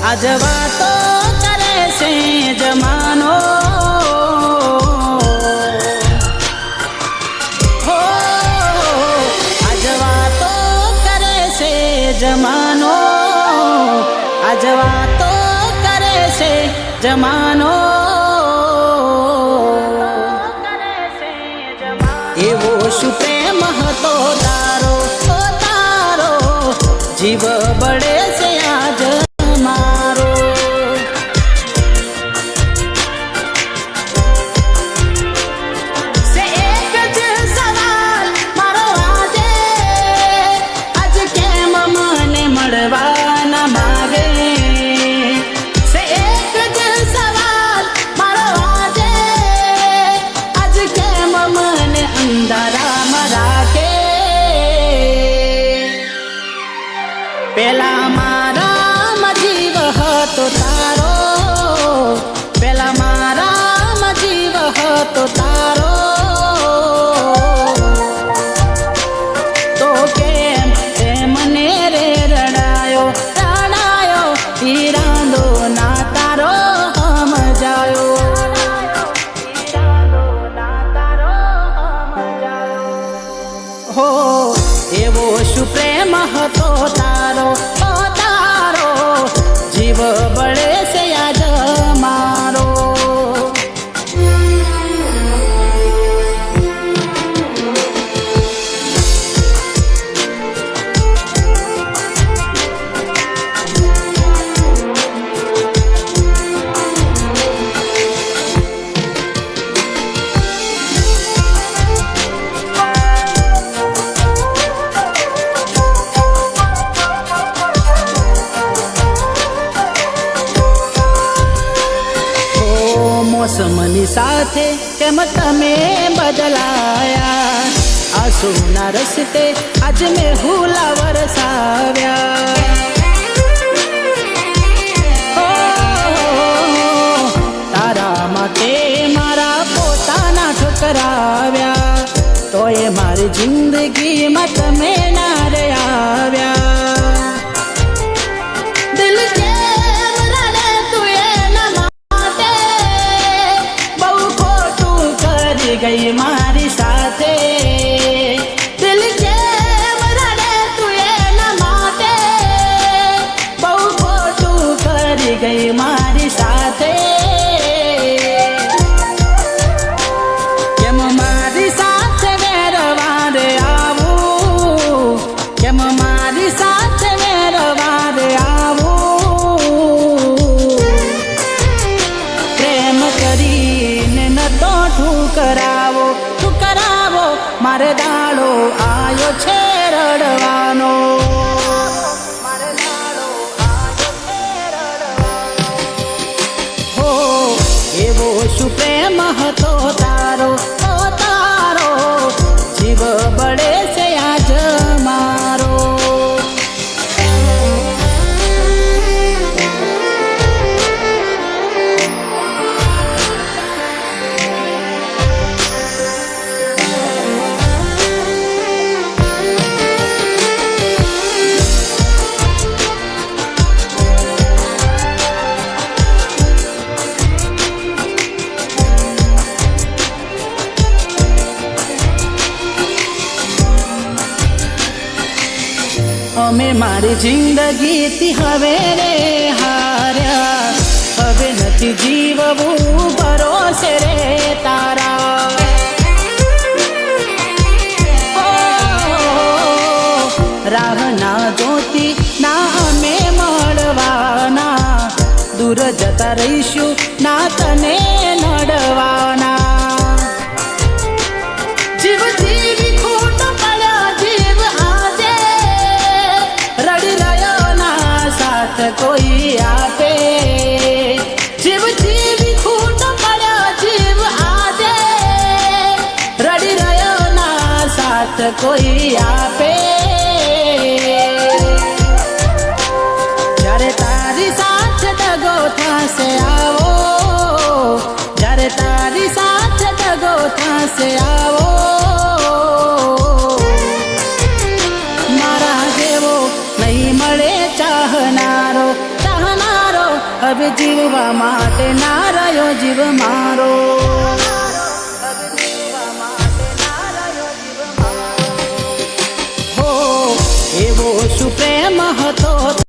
આજ વાતો કરે છે જમાનો, હો આજ વાતો કરે છે જમાનો, આજ વાતો કરે છે જમાનો. એવો શું પ્રેમ હતો તારો, તારો જીવ બળે છે આજ મારો. સે એક જ સવાલ મારો આજે, આજ કેમ મને મળવા ના માગે. સે એક જ સવાલ મારો આજે, આજ કેમ મને અંધારામાં રાખે. પેલા મારા જીવ હતો તારો, પેલા મારા જીવ હતો તારો, તો કેમ તે મને રે રડાયો, રડાયો ઈરાદો ના તારો સમજાયો. હો એવો શું પ્રેમ હતો તારો, તારો જીવ બળે છે આજ મારો. મોસમની સાથે કેમ તમે બદલાયા, આંસુના રસ્તે આજ મેં હુલા વરસાવ્યા. તારા માટે મારા પોતાના ઠકરાવ્યા, તોય મારી જિંદગીમાં તમે ના રે આવ્યા. ગઈ મારી સાથે, દિલ કેમ રડે તું એના માટે, બહુ ખોટું કરી ગઈ મારી સાથે. કેમ મારી સાથે વેરવારે આવું, કેમ મારી સાથે વેરવારે આવું. પ્રેમ કરીને ન તો ઠુકરાવો, ઠુકરાવો મારે દાડો આયો છે રડવાનો. મારે દાડો આયો છે રડવાનો. હો એવો શું પ્રેમ હતો તારો, તારો જીવ બળે છે આજ મારો. અમે મારી જિંદગીથી હવે રે હાર્યા, હવે નથી જીવવું ભરોસે રે તારા. રાહ ના જોતી ના અમે મળવાના, દૂર જતા રહીશું ના તને નડવાના. જીવ જીવી ખોટ પડ્યા જીવ આજે, રડી રહ્યો ના સાથ કોઈ આપે. જીવ જીવી ખોટ પડ્યા જીવ આજે, રડી રહ્યો ના સાથ કોઈ આપે. જ્યારે તારી સાથે દગો થશે આવો, જ્યારે તારી સાથે દગો થશે આવો. મારા જેવો નહીં મળે ચાહનારો, ચાહનારો હવે જીવવા માટે ના રહ્યો જીવ મારો. હો એવો શું પ્રેમ હતો.